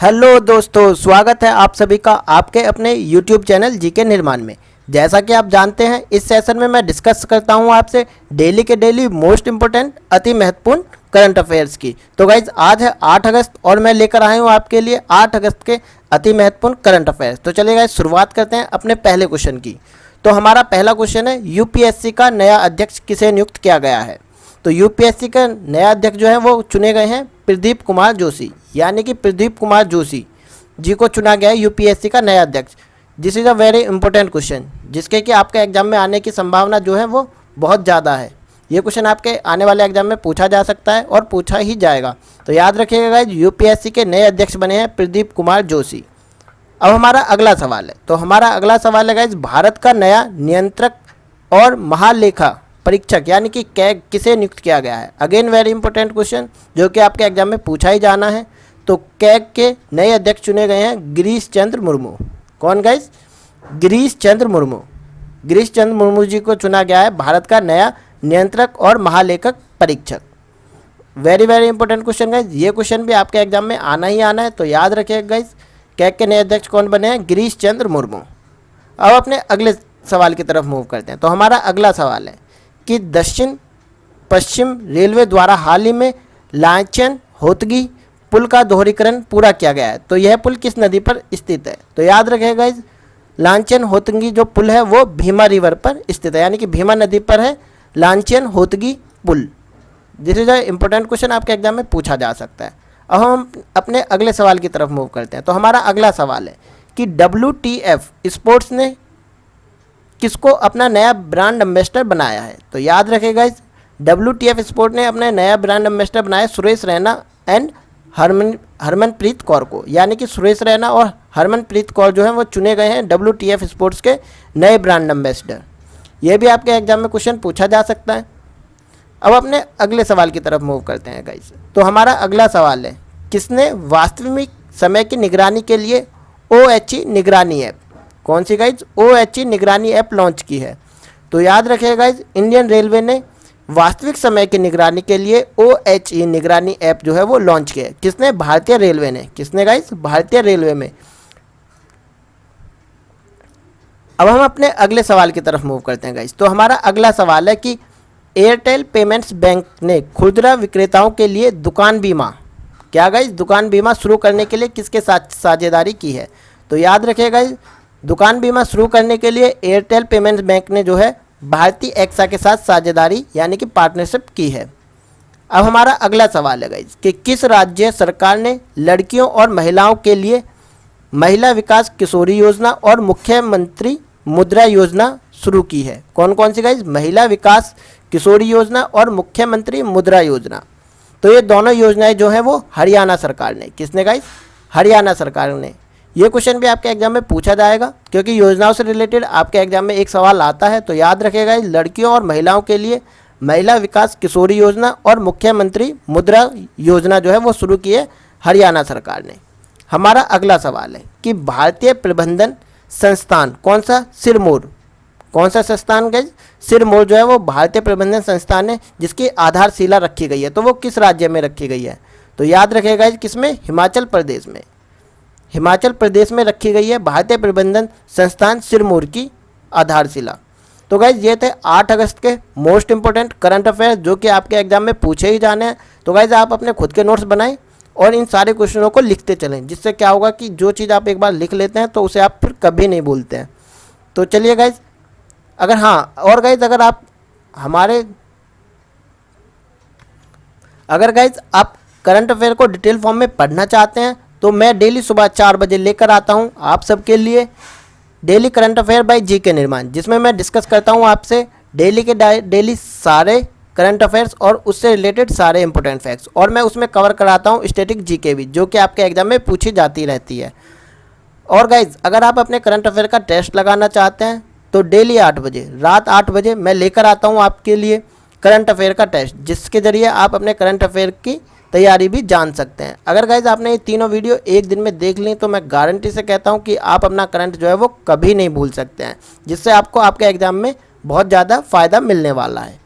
Hello दोस्तों, स्वागत है आप सभी का आपके अपने YouTube चैनल जीके निर्माण में। जैसा कि आप जानते हैं, इस सेशन में मैं डिस्कस करता हूं आपसे डेली के डेली मोस्ट इम्पोर्टेंट अति महत्वपूर्ण करंट अफेयर्स की। तो गाइज आज है 8 अगस्त और मैं लेकर आया हूं आपके लिए 8 अगस्त के अति महत्वपूर्ण करंट अफेयर्स। तो चलिए गाइज शुरुआत करते हैं अपने पहले क्वेश्चन की। तो हमारा पहला क्वेश्चन है, यूपीएससी का नया अध्यक्ष किसे नियुक्त किया गया है। तो यूपीएससी का नया अध्यक्ष जो है वो चुने गए हैं प्रदीप कुमार जोशी, यानी कि प्रदीप कुमार जोशी जी को चुना गया है यूपीएससी का नया अध्यक्ष। This is a very important question, जिसके कि आपके एग्जाम में आने की संभावना जो है वो बहुत ज़्यादा है। ये क्वेश्चन आपके आने वाले एग्जाम में पूछा जा सकता है और पूछा ही जाएगा। तो याद रखिएगा, यूपीएससी के नए अध्यक्ष बने हैं प्रदीप कुमार जोशी। अब हमारा अगला सवाल है। तो हमारा अगला सवाल है गाइज, भारत का नया नियंत्रक और महालेखा परीक्षक यानी कि कैग किसे नियुक्त किया गया है। अगेन वेरी इंपॉर्टेंट क्वेश्चन, जो कि आपके एग्जाम में पूछा ही जाना है। तो कैग के नए अध्यक्ष चुने गए हैं गिरीश चंद्र मुर्मू। कौन गाइज? गिरीश चंद्र मुर्मू। गिरीश चंद्र मुर्मू जी को चुना गया है भारत का नया नियंत्रक और महालेखक परीक्षक। Very very important question guys, ये क्वेश्चन भी आपके एग्जाम में आना ही आना है। तो याद रखिएगा गाइज, कैग के नए अध्यक्ष कौन बने हैं? गिरीश चंद्र मुर्मू। अब अपने अगले सवाल की तरफ मूव करते हैं। तो हमारा अगला सवाल है कि दक्षिण पश्चिम रेलवे द्वारा हाल ही में लाचन होतगी पुल का दोहरीकरण पूरा किया गया है। तो यह पुल किस नदी पर स्थित है? तो याद रखिएगा, लाचन होतगी जो पुल है वो भीमा रिवर पर स्थित है, यानी कि भीमा नदी पर है लाचन होतगी पुल। This is a important question, आपके एग्जाम में पूछा जा सकता है। अब हम अपने अगले सवाल की तरफ मूव करते हैं। तो हमारा अगला सवाल है कि WTF स्पोर्ट्स ने किसको अपना नया ब्रांड एम्बेसडर बनाया है। तो याद रखेगा, WTF स्पोर्ट ने अपना नया ब्रांड एम्बेसडर बनाया सुरेश रैना एंड हरमनप्रीत कौर को, यानी कि सुरेश रैना और हरमनप्रीत कौर जो है वो चुने गए हैं WTF स्पोर्ट्स के नए ब्रांड एम्बेसडर। ये भी आपके एग्जाम में क्वेश्चन पूछा जा सकता है। अब अपने अगले सवाल की तरफ मूव करते हैं गाइस। तो हमारा अगला सवाल है, किसने वास्तविक समय की निगरानी के लिए OHE निगरानी ऐप, कौन सी गाइज? OHE निगरानी ऐप लॉन्च की है। तो याद रखिएगा गाइज, इंडियन रेलवे ने वास्तविक समय की निगरानी के लिए OHE निगरानी ऐप जो है वो लॉन्च किया है। किसने? भारतीय रेलवे ने। किसने गाइज? भारतीय रेलवे में। अब हम अपने अगले सवाल की तरफ मूव करते हैं गाइज। तो हमारा अगला सवाल है कि एयरटेल पेमेंट्स बैंक ने खुदरा विक्रेताओं के लिए दुकान बीमा, क्या गाइज? दुकान बीमा शुरू करने के लिए किसके साथ साझेदारी की है? तो याद रखिएगा, दुकान बीमा शुरू करने के लिए एयरटेल पेमेंट्स बैंक ने जो है भारतीय एक्सा के साथ साझेदारी यानी कि पार्टनरशिप की है। अब हमारा अगला सवाल है गाइज कि किस राज्य सरकार ने लड़कियों और महिलाओं के लिए महिला विकास किशोरी योजना और मुख्यमंत्री मुद्रा योजना शुरू की है। कौन कौन सी गाइज? महिला विकास किशोरी योजना और मुख्यमंत्री मुद्रा योजना। तो ये दोनों योजनाएं जो हैं वो हरियाणा सरकार ने। किसने गाइज? हरियाणा सरकार ने। ये क्वेश्चन भी आपके एग्जाम में पूछा जाएगा, क्योंकि योजनाओं से रिलेटेड आपके एग्जाम में एक सवाल आता है। तो याद रखेगा, लड़कियों और महिलाओं के लिए महिला विकास किशोरी योजना और मुख्यमंत्री मुद्रा योजना जो है वो शुरू की है हरियाणा सरकार ने। हमारा अगला सवाल है कि भारतीय प्रबंधन संस्थान कौन सा? सिरमौर। कौन सा संस्थान गए? सिरमौर जो है वो भारतीय प्रबंधन संस्थान है, जिसकी आधारशिला रखी गई है। तो वो किस राज्य में रखी गई है? तो याद रखेगा, किसमें? हिमाचल प्रदेश में। हिमाचल प्रदेश में रखी गई है भारतीय प्रबंधन संस्थान सिरमौर की आधारशिला। तो गाइज ये थे 8 अगस्त के मोस्ट इंपॉर्टेंट करंट अफेयर, जो कि आपके एग्जाम में पूछे ही जाने हैं। तो गाइज आप अपने खुद के नोट्स बनाएं और इन सारे क्वेश्चनों को लिखते चलें, जिससे क्या होगा कि जो चीज़ आप एक बार लिख लेते हैं तो उसे आप फिर कभी नहीं भूलते हैं। तो चलिए गाइज, अगर हाँ और गाइज अगर गाइज आप करंट अफेयर को डिटेल फॉर्म में पढ़ना चाहते हैं तो मैं डेली सुबह 4 बजे लेकर आता हूं आप सबके लिए daily current affair by GK Nirman, जिसमें मैं डिस्कस करता हूं आपसे डेली सारे करंट अफेयर्स और उससे रिलेटेड सारे इंपॉर्टेंट फैक्ट्स, और मैं उसमें कवर कराता हूं स्टैटिक जीके भी, जो कि आपके एग्जाम में पूछी जाती रहती है। और गाइज अगर आप अपने करंट अफेयर का टेस्ट लगाना चाहते हैं तो डेली 8 बजे, रात 8 बजे मैं लेकर आता हूँ आपके लिए करंट अफेयर का टेस्ट, जिसके ज़रिए आप अपने करंट अफेयर की तैयारी भी जान सकते हैं। अगर गाइज आपने ये तीनों वीडियो एक दिन में देख ली तो मैं गारंटी से कहता हूँ कि आप अपना करंट जो है वो कभी नहीं भूल सकते हैं, जिससे आपको आपके एग्जाम में बहुत ज़्यादा फ़ायदा मिलने वाला है।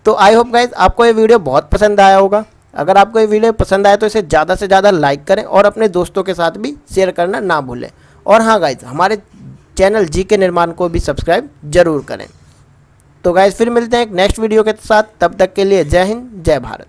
तो आई होप गाइज आपको ये वीडियो बहुत पसंद आया होगा। अगर आपको ये वीडियो पसंद आए तो इसे ज़्यादा से ज़्यादा लाइक करें और अपने दोस्तों के साथ भी शेयर करना ना भूलें। और हाँ गाइज, हमारे चैनल जीके निर्माण को भी सब्सक्राइब जरूर करें। तो गाइज फिर मिलते हैं एक नेक्स्ट वीडियो के साथ, तब तक के लिए जय हिंद जय भारत।